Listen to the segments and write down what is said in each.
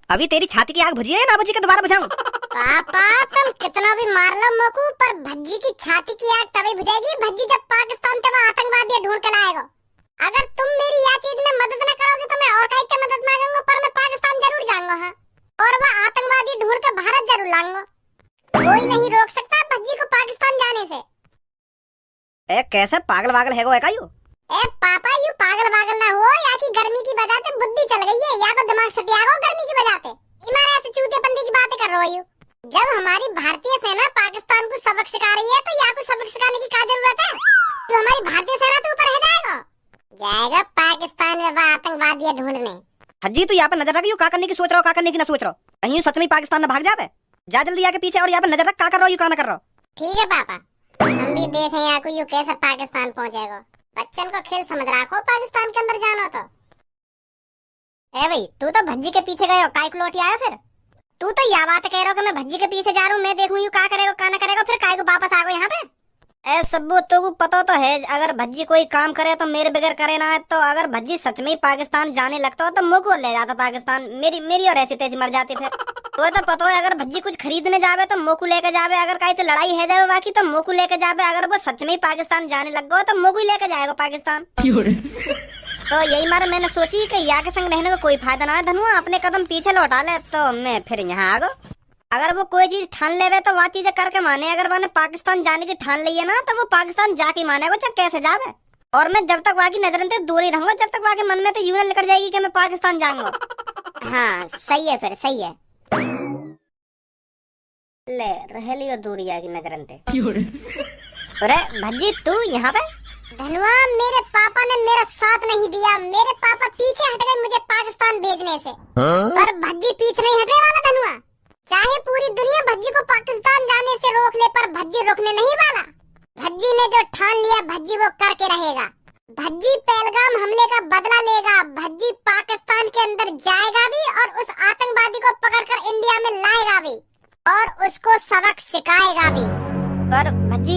अभी तेरी छाती की आग बुझी है ना बुझी के दोबारा बुझाऊं? पापा तुम कितना भी मार लो मोकू, पर भज्जी की छाती की आग तभी बुझेगी भज्जी जब पाकिस्तान से वो आतंकवादी ढूंढ कर लाएगा। अगर तुम मेरी यह चीज में मदद न करोगे तो मैं और कहीं से मदद मांगूंगा, पर मैं पाकिस्तान जरूर जाऊंगा। हाँ, और वह आतंकवादी ढूंढ कर भारत जरूर लाऊंगा। कोई नहीं रोक सकता भज्जी को पाकिस्तान जाने से। ए कैसे पागल वागल है का यू? ए पापा यू पागल वागल ना हो, या की गर्मी की वजह से बुद्धि चल गई है, या को दिमाग सटिया गो गर्मी की वजह से। इमारे ऐसे चूतेपंती की बातें कर रहे हो। जब हमारी भारतीय सेना पाकिस्तान को सबक सिखा रही है तो या को सबक सिखाने की क्या जरूरत है? तो हमारी भारतीय सेना तो ऊपर है जाएगा पाकिस्तान में वह आतंकवादी ढूंढने। हज्जी तू यहाँ पे नजर रख, यू क्या करने की सोच रहा हो, क्या करने की ना सोच रहा हो? कहीं सच में पाकिस्तान में भाग जावे? जा जल्दी आके पीछे और यहाँ पे नजर रख, क्या कर रहा हो, यू क्या ना कर रहा हो? ठीक है पापा, हम भी देखें यहाँ को यू कैसे पाकिस्तान पहुँचेगा। बच्चन को खेल समझ रखो, पाकिस्तान के अंदर जाना तो। ए भाई तू तो भज्जी के पीछे गए हो, काय को लौट आया फिर? तू तो यह बात कह रहा हो कि मैं भज्जी के पीछे जा रहा हूँ, मैं देखूं यू क्या करेगा क्या ना करेगा, फिर काय को वापस आ गए यहाँ पे? ए सब्बू तो को पता तो है, अगर भज्जी कोई काम करे तो मेरे बगैर करे ना। तो अगर भज्जी सच में पाकिस्तान जाने लगता हो तो मुझको ले जाता पाकिस्तान, मेरी और ऐसी तैसी मर जाती फिर। तो पता है अगर भज्जी कुछ खरीदने जावे तो मोकू लेके जावे, अगर कहीं तो लड़ाई है जावे बाकी तो मोकू लेके जावे। अगर वो सच में पाकिस्तान जाने लग गो तो मोकू लेके जाएगा पाकिस्तान। तो यही मारे मैंने सोची कि या के संग रहने का कोई फायदा ना है धनुआ, अपने कदम पीछे लौटा ले। तो मैं फिर यहाँ आ गो। अगर वो कोई चीज ठान लेवे तो वह चीजें करके माने। अगर मैंने पाकिस्तान जाने की ठान ली है ना तो वो पाकिस्तान जाके मानेगा, चाहे कैसे जावे। और मैं जब तक वहाँ की नजर से दूर ही रहूंगा, जब तक वहाँ के मन में तो यूं निकल जाएगी कि मैं पाकिस्तान जाऊंगा। हाँ सही है, फिर सही है। ले रह लियो दूरी आगे नजरन ते। अरे भज्जी तू यहाँ पे? धनुआ मेरे पापा ने मेरा साथ नहीं दिया, मेरे पापा पीछे हट गए मुझे पाकिस्तान भेजने से। पर भज्जी पीछे नहीं हटने वाला धनुआ। चाहे पूरी दुनिया भज्जी को पाकिस्तान जाने से रोक ले, पर भज्जी रोकने नहीं वाला। भज्जी ने जो ठान लिया भज्जी वो करके रहेगा। भज्जी पहलगाम हमले का बदला लेगा। भज्जी पाकिस्तान के अंदर जाएगा भी और उस आतंकवादी को पकड़कर इंडिया में लाएगा भी और उसको सबक सिखाएगा भी। पर भज्जी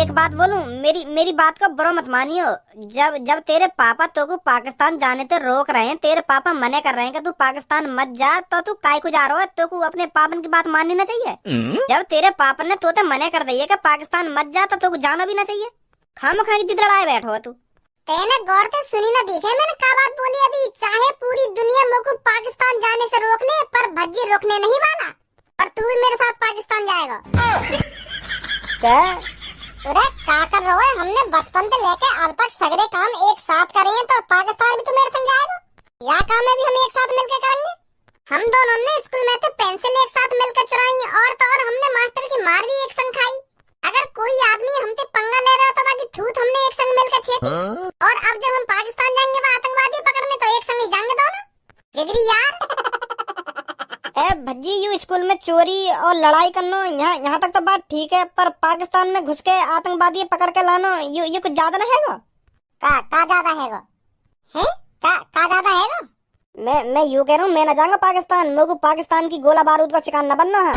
एक बात बोलूं, मेरी बात को बुरा मत मानियो। जब तेरे पापा तो को पाकिस्तान जाने से रोक रहे हैं, तेरे पापा मने कर रहे हैं कि तू पाकिस्तान मत जा, तो तू काय को जा रहा है? तो को अपने पापन की बात माननी ना चाहिए। जब तेरे पापा ने तो मने कर दिए कि पाकिस्तान मत जा, तो जाना भी ना चाहिए। खामखा की जिद लड़ाए बैठो है तू। तेने गौर से सुनी ना देखे मैंने क्या बात बोली अभी? चाहे पूरी दुनिया मुझको पाकिस्तान जाने से रोक ले, पर भज्जी रोकने नहीं वाला। और तू भी मेरे साथ पाकिस्तान जाएगा। क्या? अरे क्या कर रहे हो? हमने बचपन से लेके अब तक सगरे काम एक साथ करे हैं, तो पाकिस्तान भी तू मेरे संग जाएगा? या काम में भी हम एक साथ मिलकर करेंगे। हम दोनों ने स्कूल में तो पेंसिल एक साथ मिलकर चुराई, और तो और हमने मास्टर की मार भी एक संग खाई। अगर कोई आदमी हमसे पंगा ले रहा तो बाकी थूत हमने एक संग मिलकर छेती। और अब जब हम पाकिस्तान जाएंगे वो आतंकवादी पकड़ने, तो एक संग ही जाएंगे दोनों। जिगरी यार। ए भज्जी यू स्कूल में चोरी और लड़ाई करना यहाँ तक तो बात ठीक है, पर पाकिस्तान में घुस के आतंकवादी पकड़ के लाना ये कुछ ज्यादा ना हैगा? का ज्यादा हैगा? हैं? का ज्यादा हैगा? मैं यूँ कह रहा हूँ, मैं न जाऊंगा पाकिस्तान। मोगू पाकिस्तान की गोला बारूद का शिकार न बनना है।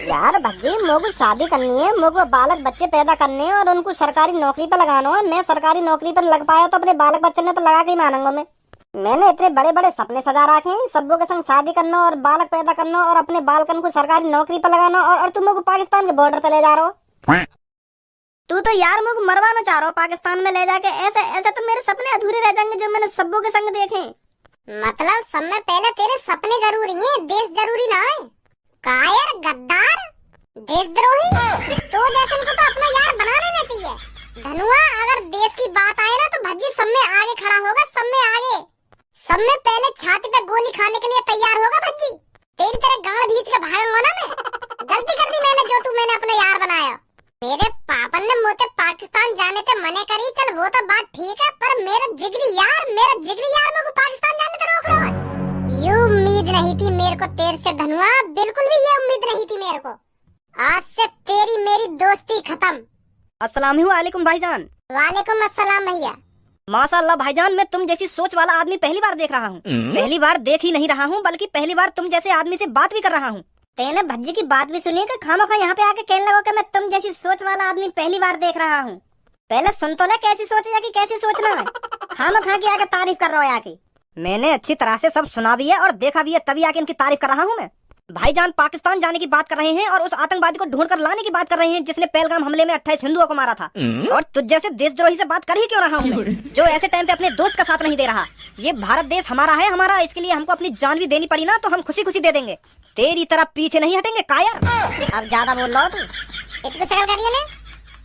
यार भज्जी मोगू शादी करनी है, मोगू बालक बच्चे पैदा करने हैं और उनको सरकारी नौकरी पर लगाना है। मैं सरकारी नौकरी पर लग पाया तो अपने बालक बच्चे ने तो लगा के ही मानूंगा। मैंने इतने बड़े बड़े सपने सजा रखे हैं, सबों के संग शादी करना और बालक पैदा करना और अपने बालकन को सरकारी नौकरी पर लगाना, और तुम लोग पाकिस्तान के बॉर्डर पे ले जा रहे हो। तू तो यार मुझे मरवाना चाह रहा हो पाकिस्तान में ले जाके। ऐसे तो मेरे सपने अधूरे रह जाएंगे जो मैंने सबों के संग देखे। मतलब सब में पहले तेरे सपने जरूरी हैं, देश जरूरी ना है। कायर गद्दार देशद्रोही तो जैसे उनको तो अपना यार बना लेना चाहिए। धनुआ अगर देश की बात आए ना तो भज्जी सब में आगे खड़ा होगा, सब में आगे, सब में पहले छाती पे गोली खाने के लिए तैयार होगा भज्जी। तेरी तरह गांड भींच के भागूंगा ना मैं। गलती कर दी मैंने, जो तू मैंने अपना यार बनाया। मेरे पापा ने मुझे पाकिस्तान जाने से मने करी, चल वो तो बात ठीक है, पर मेरा जिगरी यार मुझे पाकिस्तान जाने से रोक रहा है। ये उम्मीद नहीं थी मेरे को तेरे से धनुआ, बिल्कुल भी ये उम्मीद नहीं थी मेरे को। आज से तेरी मेरी दोस्ती खत्म। अस्सलाम वालेकुम भाईजान। वालेकुम अस्सलाम भैया। माशाअल्लाह भाईजान, मैं तुम जैसी सोच वाला आदमी पहली बार देख रहा हूँ। पहली बार देख ही नहीं रहा हूँ, बल्कि पहली बार तुम जैसे आदमी से बात भी कर रहा हूँ। तेने भज्जी की बात भी सुनी कि खामखा यहाँ पे आके कहने लगा कि मैं तुम जैसी सोच वाला आदमी पहली बार देख रहा हूँ। पहले सुन तो ले कैसी सोच है कि कैसी सोचना है। खामखा की आके तारीफ कर रहा है आके। मैंने अच्छी तरह से सब सुना भी है और देखा भी है, तभी आके इनकी तारीफ कर रहा हूँ मैं। भाईजान पाकिस्तान जाने की बात कर रहे हैं और उस आतंकवादी को ढूंढ कर लाने की बात कर रहे हैं जिसने पहलगाम हमले में 28 हिंदुओं को मारा था। और तुझ जैसे देशद्रोही से बात कर ही क्यों रहा हूँ मैं, जो ऐसे टाइम पे अपने दोस्त का साथ नहीं दे रहा। ये भारत देश हमारा है, हमारा, इसके लिए हमको अपनी जान भी देनी पड़ी ना तो हम खुशी खुशी दे देंगे। तेरी तरफ पीछे नहीं हटेंगे कायर। अब ज्यादा बोल रहा हो तू, इतनी शक्ल करिए ना,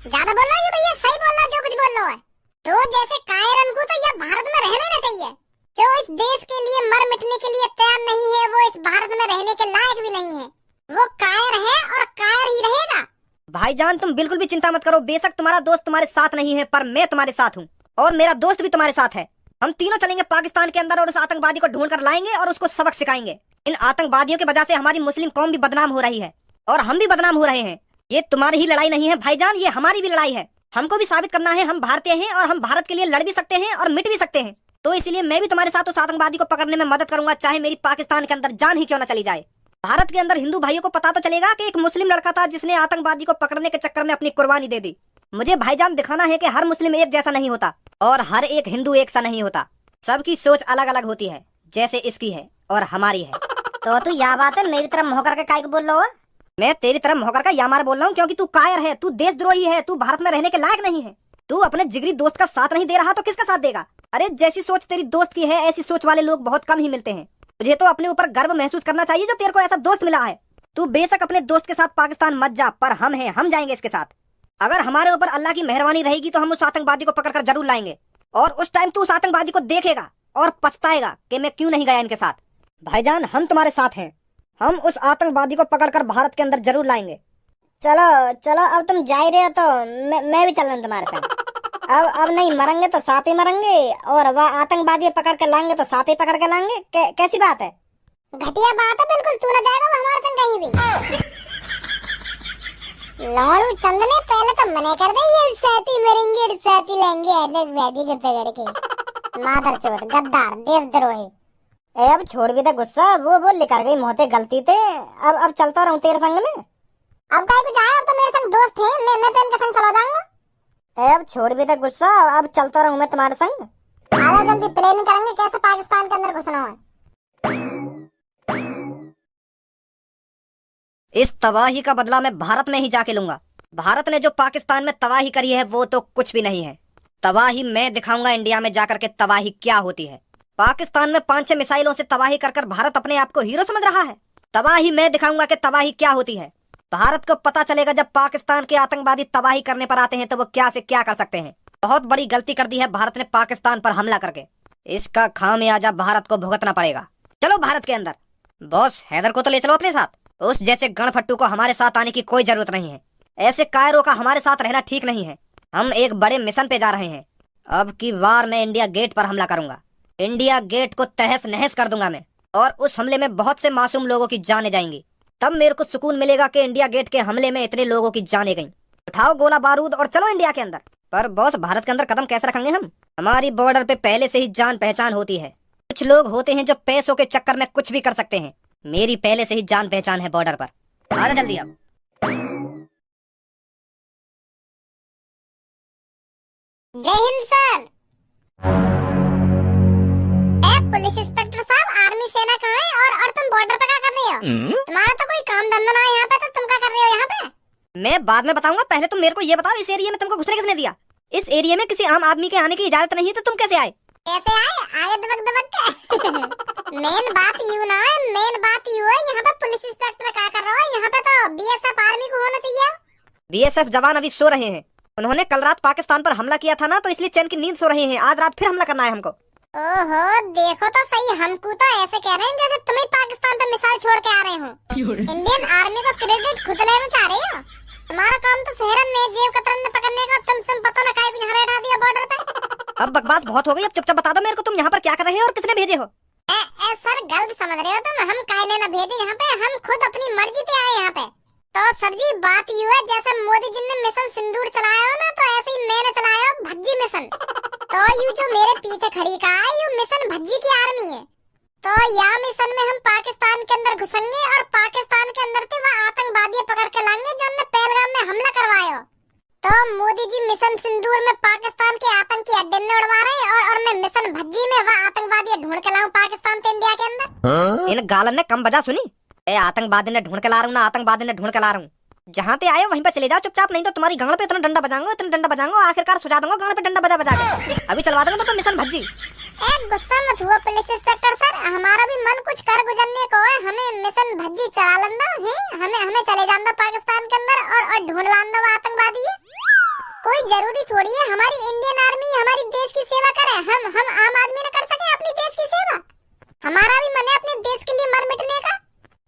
ज्यादा बोल रहा है भैया, सही बोल रहा जो कुछ बोल रहा है। तो जैसे कायरन को तो यह भारत में रहना ना चाहिए। जो इस देश के लिए मर मिटने के लिए तैयार नहीं है, वो इस भारत में रहने के लायक भी नहीं है। वो कायर है और कायर ही रहेगा। भाईजान तुम बिल्कुल भी चिंता मत करो, बेशक तुम्हारा दोस्त तुम्हारे साथ नहीं है पर मैं तुम्हारे साथ हूँ और मेरा दोस्त भी तुम्हारे साथ है। हम तीनों चलेंगे पाकिस्तान के अंदर और उस आतंकवादी को ढूंढ कर लाएंगे और उसको सबक सिखाएंगे। इन आतंकवादियों की वजह से हमारी मुस्लिम कौम भी बदनाम हो रही है और हम भी बदनाम हो रहे हैं। ये तुम्हारी ही लड़ाई नहीं है भाईजान, ये हमारी भी लड़ाई है। हमको भी साबित करना है हम भारतीय हैं और हम भारत के लिए लड़ भी सकते हैं और मिट भी सकते हैं। तो इसलिए मैं भी तुम्हारे साथ उस आतंकवादी को पकड़ने में मदद करूंगा, चाहे मेरी पाकिस्तान के अंदर जान ही क्यों न चली जाए। भारत के अंदर हिंदू भाइयों को पता तो चलेगा कि एक मुस्लिम लड़का था जिसने आतंकवादी को पकड़ने के चक्कर में अपनी कुर्बानी दे दी। मुझे भाईजान दिखाना है कि हर मुस्लिम एक जैसा नहीं होता और हर एक हिंदू एक सा नहीं होता। सबकी सोच अलग अलग होती है, जैसे इसकी है और हमारी है। तो तू यह बात है मेरी तरफ मुँह करके काहे को बोल रहा हो? मैं तेरी तरफ मुँह करके यामार बोल रहा हूँ क्योंकि तू कायर है, तू देशद्रोही है, तू भारत में रहने के लायक नहीं है। तू अपने जिगरी दोस्त का साथ नहीं दे रहा तो किसका साथ देगा? अरे जैसी सोच तेरी दोस्त की है ऐसी सोच वाले लोग बहुत कम ही मिलते हैं। तुझे तो अपने ऊपर गर्व महसूस करना चाहिए जो तेरे को ऐसा दोस्त मिला है। तू बेशक अपने दोस्त के साथ पाकिस्तान मत जा, पर हम हैं, हम जाएंगे इसके साथ। अगर हमारे ऊपर अल्लाह की मेहरबानी रहेगी तो हम उस आतंकवादी को पकड़कर जरूर लाएंगे और उस टाइम तू उस आतंकवादी को देखेगा और पछताएगा कि मैं क्यों नहीं गया इनके साथ। भाईजान हम तुम्हारे साथ हैं, हम उस आतंकवादी को पकड़कर भारत के अंदर जरूर लाएंगे। चलो चलो, अब तुम जा ही रहे हो तो मैं भी चल रहा हूँ तुम्हारे साथ। अब नहीं मरेंगे तो साथ ही मरेंगे और वह आतंकवादी पकड़ के लाएंगे तो साथ ही पकड़ के लाएंगे। कैसी बात है? घटिया बात है बिल्कुल, तू ना जाएगा वो हमारे संग कहीं भी। लाड़ू चंद ने पहले तो मना कर दे, ये साथी मरेंगे साथी लेंगे अलग वैदी के पकड़ के। मादर चोद, गद्दार, देशद्रोही। अब छोड़ भी दे गुस्सा, वो लिखा गई मोहते गलती थे। अब चलता रहूं तेरे संग में। अब कहीं को जाए, अब तो मेरे संग दोस्त थे, मैं तो इनके संग चला जाऊंगा। अब छोड़ भी दे गुस्सा, अब चलता रहूं मैं तुम्हारे संग। आओ जल्दी प्लानिंग करेंगे कैसे पाकिस्तान के अंदर घुसना है। इस तबाही का बदला मैं भारत में ही जाके लूंगा। भारत ने जो पाकिस्तान में तबाही करी है वो तो कुछ भी नहीं है। तबाही मैं दिखाऊंगा इंडिया में जाकर के तबाही क्या होती है। पाकिस्तान में 5-6 मिसाइलों से तबाही कर भारत अपने आप को हीरो समझ रहा है। तबाही मैं दिखाऊंगा कि तबाही क्या होती है। भारत को पता चलेगा जब पाकिस्तान के आतंकवादी तबाही करने पर आते हैं तो वो क्या से क्या कर सकते हैं। बहुत बड़ी गलती कर दी है भारत ने पाकिस्तान पर हमला करके, इसका खामियाजा भारत को भुगतना पड़ेगा। चलो भारत के अंदर। बॉस हैदर को तो ले चलो अपने साथ, उस जैसे गणफट्टू को हमारे साथ आने की कोई जरूरत नहीं है। ऐसे कायरों का हमारे साथ रहना ठीक नहीं है। हम एक बड़े मिशन पे जा रहे हैं। अब की बार मैं इंडिया गेट पर हमला करूंगा। इंडिया गेट को तहस नहस कर दूंगा मैं, और उस हमले में बहुत से मासूम लोगों की जानें जाएंगी। तब मेरे को सुकून मिलेगा कि इंडिया गेट के हमले में इतने लोगों की जानें गईं। उठाओ गोला बारूद और चलो इंडिया के अंदर। पर बॉस भारत के अंदर कदम कैसे रखेंगे हम? हमारी बॉर्डर पे पहले से ही जान पहचान होती है। कुछ लोग होते हैं जो पैसों के चक्कर में कुछ भी कर सकते हैं। मेरी पहले से ही जान पहचान है बॉर्डर पर। आ जा जल्दी अब। जय हिंद सर। पुलिस इंस्पेक्टर साहब, आर्मी सेना कहाँ है और तुम बॉर्डर पे क्या कर रहे हो? तुम्हारा तो कोई काम धंधा ना है यहाँ पे, तो तुम क्या कर रहे हो यहाँ पे? मैं बाद में बताऊंगा, पहले तुम मेरे को ये बताओ इस एरिया में तुमको घुसने किसने दिया? इस एरिया में किसी आम आदमी के आने की इजाजत नहीं है तो तुम कैसे आए? कैसे आए? आगे दबक दबक के। मेन बात यू ना है, मेन बात यू है यहाँ पे पुलिस इंस्पेक्टर क्या कर रहा है? यहाँ पे तो बीएसएफ आर्मी को होना चाहिए। बीएसएफ जवान अभी सो रहे हैं। उन्होंने कल रात पाकिस्तान पर हमला किया था ना, तो इसलिए चैन की नींद सो रहे हैं। आज रात फिर हमला करना है हमको। ओहो, देखो तो सही, हमको तो ऐसे कह रहे हैं जैसे तुम ही पाकिस्तान पे मिसाइल छोड़ के आ रहे हो। इंडियन आर्मी को क्रेडिट खुद लेना चाह रहे हो। तुम्हारा काम तो शहरन में जेब कतरन में पकड़ने का, तुम पता ना काहे को यहाँ बैठा दिया बॉर्डर पे। अब बकवास बहुत हो गई, अब चुपचाप बता दो मेरे को तुम यहाँ पर क्या कर रहे हो और किसने भेजे हो? सर गलत समझ रहे हो तुम, हम काहे ना भेजे यहाँ पे, हम खुद अपनी मर्जी से आए यहाँ पे। तो सर जी बात यू है, जैसे मोदी जी ने मिशन सिंदूर चलाया हो ना, तो ऐसे ही मैंने चलाया भज्जी मिशन। तो यू जो मेरे पीछे खड़ी का है, यू मिशन भज्जी की आर्मी है। तो यह मिशन में हम पाकिस्तान के अंदर घुसेंगे और पाकिस्तान के अंदर से वह आतंकवादी पकड़ के लाएंगे जो हमने पहलगाम में हमला करवाया। तो मोदी जी मिशन सिंदूर में पाकिस्तान के आतंकी अड्डे में उड़वा रहे हैं और मैं मिशन भज्जी में वह आतंकवादी ढूंढ के लाऊं पाकिस्तान से इंडिया के अंदर। इन गालन ने कम बजा सुनी। ए आतंकवादी ने ढूंढ के ला रहा हूँ ना, आतंकवादी ने ढूंढ के ला रहा हूँ। जहाँ पे आए वहीं पे चले जाओ चुपचाप, नहीं तो तुम्हारी गांड पे इतना डंडा बजाऊंगा आखिरकार सुझा दूंगा गांड पे डंडा बजा बजा के। अभी चलवा दूंगा तो मिशन भज्जी। गुस्सा मत हुआ पुलिस इंस्पेक्टर सर, हमारा भी मन कुछ कर गुजरने को है। हमें मिशन भज्जी चला लंदा है, हमें चले जाना पाकिस्तान के अंदर और ढूंढ लांदा वो आतंकवादी है। कोई जरूरी थोड़ी है हमारी इंडियन आर्मी हमारी देश की सेवा करे। हम आम आदमी न कर सके अपनी देश की सेवा? हमारा भी मन है अपने देश के लिए मर मिटने का।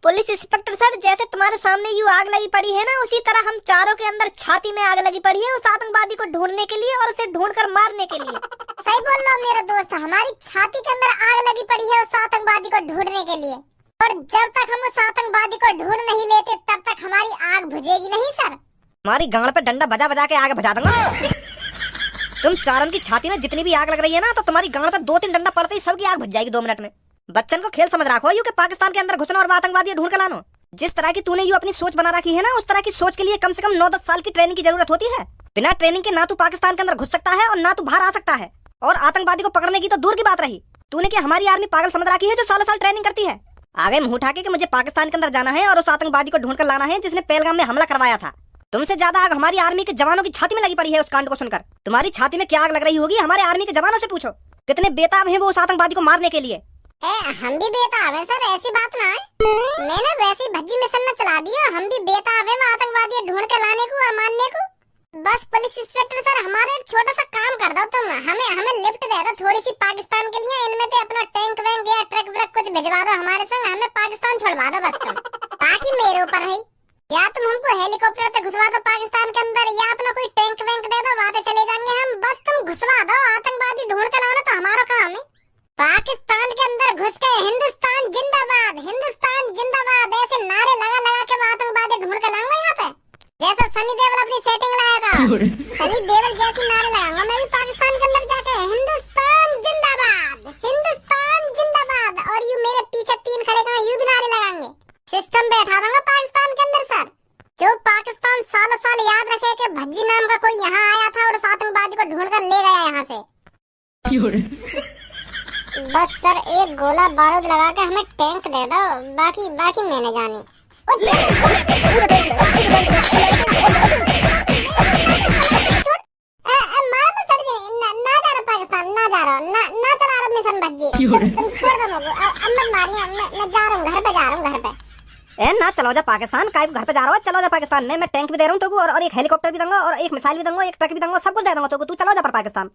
पुलिस इंस्पेक्टर सर, जैसे तुम्हारे सामने यूं आग लगी पड़ी है ना, उसी तरह हम चारों के अंदर छाती में आग लगी पड़ी है उस आतंकवादी को ढूंढने के लिए और उसे ढूंढकर मारने के लिए। सही बोल रहा हूँ मेरा दोस्त, हमारी छाती के अंदर आग लगी पड़ी है उस आतंकवादी को ढूंढने के लिए। और जब तक हम उस आतंकवादी को ढूंढ नहीं लेते तब तक हमारी आग बुझेगी नहीं सर। हमारी गांड पे डंडा बजा बजा के आग बुझा दूंगा। तुम चारों की छाती में जितनी भी आग लग रही है ना, तो तुम्हारी गांड पे 2-3 डंडा पड़ते ही सबकी आग बुझ जाएगी 2 मिनट में। बच्चन को खेल समझ रखो यू के पाकिस्तान के अंदर घुसना और आतंकवादी ढूंढ के लाना। जिस तरह की तूने यू अपनी सोच बना रखी है ना, उस तरह की सोच के लिए कम से कम 9-10 साल की ट्रेनिंग की जरूरत होती है। बिना ट्रेनिंग के ना तू पाकिस्तान के अंदर घुस सकता है और ना तू बाहर आ सकता है। और आतंकवादी को पकड़ने की तो दूर की बात रही, तूने क्या हमारी आर्मी पागल समझ रखी है जो सालों साल ट्रेनिंग करती है। आगे मुंह उठा के मुझे पाकिस्तान के अंदर जाना है और उस आतंकवादी को ढूंढ कर लाना है जिसने पहलगाम में हमला करवाया था। तुमसे ज्यादा आग हमारी आर्मी के जवानों की छाती में लगी पड़ी है उस कांड को सुनकर। तुम्हारी छाती में क्या आग लग रही होगी हमारे आर्मी के जवानों से पूछो, कितने बेताब हैं वो उस आतंकवादी को मारने के लिए। हम भी बेताब हैं सर, ऐसी बात ना है। मैंने वैसी भज्जी मिशन में चला दिया, हम भी बेताब हैं वो आतंकवादी ढूंढ के लाने को और मारने को। बस पुलिस इंस्पेक्टर सर, हमारा एक छोटा सा काम कर दो तुम, हमें लिफ्ट दे दो थोड़ी सी पाकिस्तान के लिए। इनमें से अपना टैंक वैंक या ट्रक व्रक कुछ भिजवा दो हमारे संग, हमें पाकिस्तान छोड़वा दो बस तुम। बाकी मेरे ऊपर है, या तुम हमको हेलीकॉप्टर से घुसवा दो पाकिस्तान के अंदर, या अपना कोई टैंक वैंक दे दो, वहाँ से चले जाएंगे हम। बस तुम घुसवा दो, आतंकवादी ढूंढ के लाना तो हमारा काम है। पाकिस्तान के अंदर घुस के हिंदुस्तान जिंदाबाद ऐसे नारे लगा लगा के वो आतंकवादी ढूंढ के लाऊंगा यहाँ पे, जैसा सनी देओल अपनी सेटिंग लाया था। सनी देओल जैसी नारे लगाऊंगा मैं भी पाकिस्तान के अंदर जाके, हिंदुस्तान जिंदाबाद। और यू मेरे पीछे 3 खड़े कहाँ यू भी नारे लगाएंगे। सिस्टम बैठा दूंगा पाकिस्तान के अंदर सर, जो पाकिस्तान सालों साल याद रखे कि भज्जी नाम का कोई यहाँ आया था और उस आतंकवादी को ढूंढ कर ले गया यहाँ से। बस सर एक गोला बारूद लगा के हमें टैंक दे दो, बाकी मैंने जानी। ना चला रहा मिशन भज्जी, तुम छोड़ दो मुझे, अब मत मारिए, मैं जा रहा हूँ घर पे। ए ना चलो जा पाकिस्तान, काय घर पे जा रहा हो, चलो जा पाकिस्तान। मैं टैंक भी दे रहा हूँ तो और एक हेलीकॉप्टर भी दूंगा और एक मिसाइल भी दूंगा, एक ट्रक भी दूंगा, सब कुछ दे दूंगा तो तू चलो जा पर पाकिस्तान।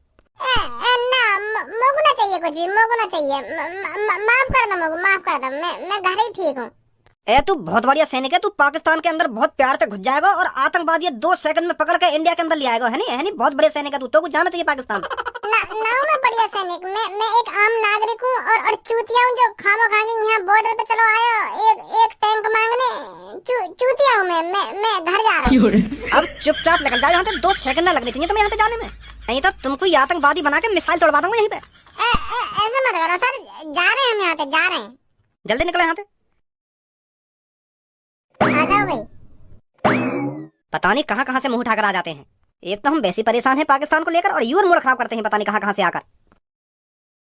मोगू ना चाहिए कुछ भी, मोगू ना चाहिए, माफ कर दो मोगू, माफ कर दो, मैं घर ही ठीक हूँ। ए तू बहुत बढ़िया सैनिक है, तू पाकिस्तान के अंदर बहुत प्यार से घुस जाएगा और आतंकवादी 2 सेकंड में पकड़ के इंडिया के अंदर ले आएगा, है नहीं बहुत बढ़िया सैनिक है तू, तो कुछ जाना चाहिए पाकिस्तान। ना मैं बढ़िया सैनिक, मैं एक आम नागरिक हूँ और चूतिया हूँ जो खामो खाने यहाँ बॉर्डर पे चलो आयो एक टैंक मांगने। चूतिया हूँ मैं घर जा रहा हूँ। अब चुपचाप निकल जाओ यहाँ से, 2 सेकंड ना लगने चाहिए तुम्हें यहाँ से जाने में, नहीं तो तुमको आतंकवादी बना के मिसाइल तोड़वा दूंगा यहीं पे। ऐसा मत करो सर, जा रहे हैं हम यहाँ से, जा रहे हैं, जल्दी निकलो यहाँ से। आ जाओ भाई। पता नहीं कहाँ से मुंह उठाकर आ जाते हैं। एक तो हम वैसे परेशान हैं पाकिस्तान को लेकर और यूर मूड खराब करते हैं पता नहीं कहाँ से आकर।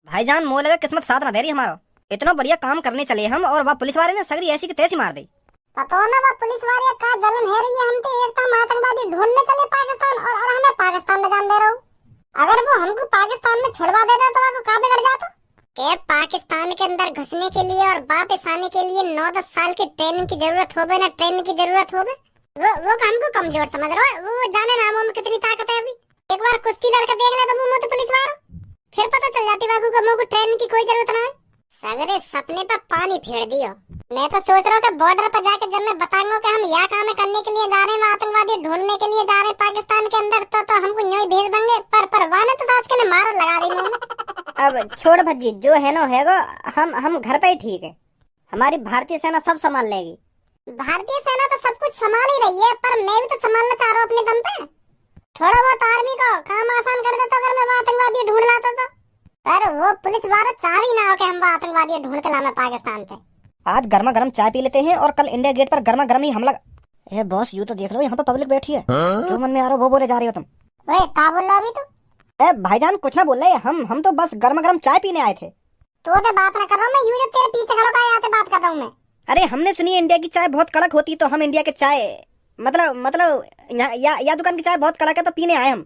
भाईजान मोह लगा किस्मत साथ ना दे रही हमारा, इतना बढ़िया काम करने चले हम और वह पुलिस वाले ने सगरी ऐसी की तैसी मार दी। पता ना वह पुलिस वाले का जलन है रही है हम तो, एक तो हम आतंकवादी ढूंढने चले पाकिस्तान और हमें पाकिस्तान में जान दे रहा हूँ। अगर वो हमको पाकिस्तान में छुड़वा देता तो आपको कहाँ बिगड़ जाता के पाकिस्तान के अंदर घुसने के लिए और वापस आने के लिए 9-10 साल की ट्रेनिंग की जरूरत हो ना ट्रेनिंग की जरूरत हो। वो हमको कमजोर समझ रहा है, वो जाने ना में कितनी ताकत है। अभी एक बार कुश्ती लड़का देख ले तो मुंह तो पुलिस मारो, फिर पता चल जाती बाबू को मुंह को ट्रेनिंग की कोई जरूरत ना है। सगरे सपने पर पानी फेर दियो। मैं तो सोच रहा हूँ कि बॉर्डर पर जाकर जब मैं बताऊंगा कि हम यहाँ काम करने के लिए जा रहे हैं, आतंकवादी ढूंढने के लिए जा रहे हैं पाकिस्तान के अंदर, तो हमको यूं ही भेज देंगे। पर वाने तो सास के ने मार लगा दी। अब छोड़ भज्जी, जो है ना हैगा, हम घर पे ही ठीक है। हमारी भारतीय सेना सब संभाल लेगी। भारतीय सेना तो सब कुछ संभाल ही रही है, पर मैं भी तो संभालना चाह रहा हूँ अपने दम पे। थोड़ा बहुत आर्मी को काम आसान कर देता अगर मैं आतंकवादी ढूंढ लाता तो, पर वो पुलिस वाले चाह ही ना हो कि हम आतंकवादी ढूंढ के लाना पाकिस्तान पे। आज गर्मा गर्म चाय पी लेते हैं और कल इंडिया गेट पर गर्मा गर्म ही हमला। ए बॉस, यूँ तो देख लो, यहाँ पे पब्लिक बैठी है। जो मन में आ रहा हो वो बोले जा रही हो तुम। ओए क्या बोल रहा अभी तू? ए भाईजान कुछ ना बोल रहे, हम तो बस गर्मा गर्म चाय पीने आए थे। तो बात ना कर रहा हूँ मैं, यूं जब तेरे पीछे खड़ा होकर यहाँ से बात कर रहा हूँ मैं। अरे हमने सुनी है इंडिया की चाय बहुत कड़क होती, तो हम इंडिया के चाय मतलब या दुकान की चाय बहुत कड़क है तो पीने आए हम।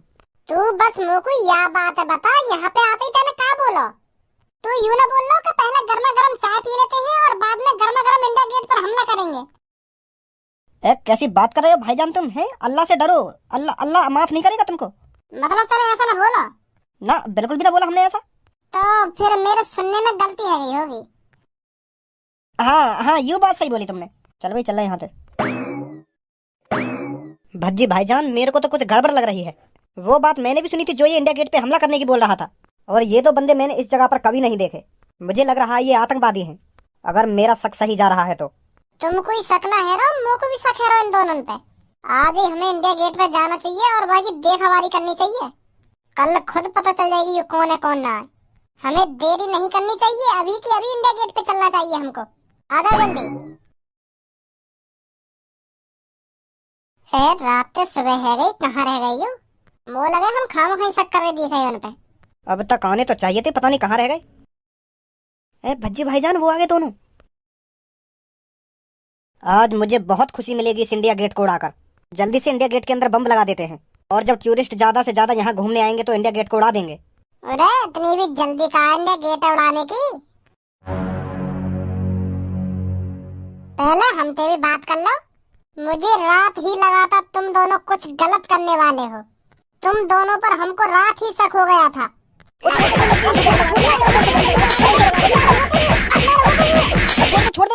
तू बस मुँह को या बात है बता, यहाँ पे आते ही तेने क्या बोला? तू यूं ना बोल लो कि पहले गर्मा गर्म चाय पी लेते हैं और बाद में गर्मा गर्म इंडिया गेट पर हमला करेंगे। ए कैसी बात कर रहे हो भाईजान तुम? है अल्लाह से डरो, अल्लाह माफ नहीं करेगा तुमको। मतलब तूने ऐसा ना बोला? ना, बिल्कुल भी ना बोला हमने ऐसा। तो फिर मेरे सुनने में गलती है गई होगी। हाँ, यूँ बात सही बोली तुमने। चल भाई, चल रहा यहाँ से। भज्जी भाईजान, मेरे को तो कुछ गड़बड़ लग रही है। वो बात मैंने भी सुनी थी जो ये इंडिया गेट पे हमला करने की बोल रहा था, और ये दो बंदे मैंने इस जगह पर कभी नहीं देखे। मुझे लग रहा है ये आतंकवादी हैं, अगर मेरा शक सही जा रहा है तो। तुमको ही शक ना है रो, मुझको भी शक है रो इन दोनों पे। आज ही हमें इंडिया गेट पे जाना चाहिए और वहाँ की देखभाली करनी चाहिए। कल खुद पता चल जाएगी ये कौन है कौन ना है। हमें देरी नहीं करनी चाहिए, अभी की अभी इंडिया गेट पे चलना चाहिए हमको। आ जाओ जल्दी। रात से सुबह है गई, कहाँ रह गई हो? मो लगे हम खामो कहीं शक कर रहे दिख रहे उन पे। अब तक आने तो चाहिए थे, पता नहीं कहाँ रह गए। ए भज्जी भाईजान, वो आगे दोनों। आज मुझे बहुत खुशी मिलेगी इस इंडिया गेट को उड़ाकर। जल्दी से इंडिया गेट के अंदर बम लगा देते हैं, और जब टूरिस्ट ज्यादा से ज्यादा यहाँ घूमने आएंगे तो इंडिया गेट को उड़ा देंगे। अरे इतनी भी जल्दी कहाँ इंडिया गेट उड़ाने की? पहले हमसे भी बात कर लो। मुझे रात ही लगा था तुम दोनों कुछ गलत करने वाले हो। तुम दोनों पर हमको रात ही शक हो गया था। छोड़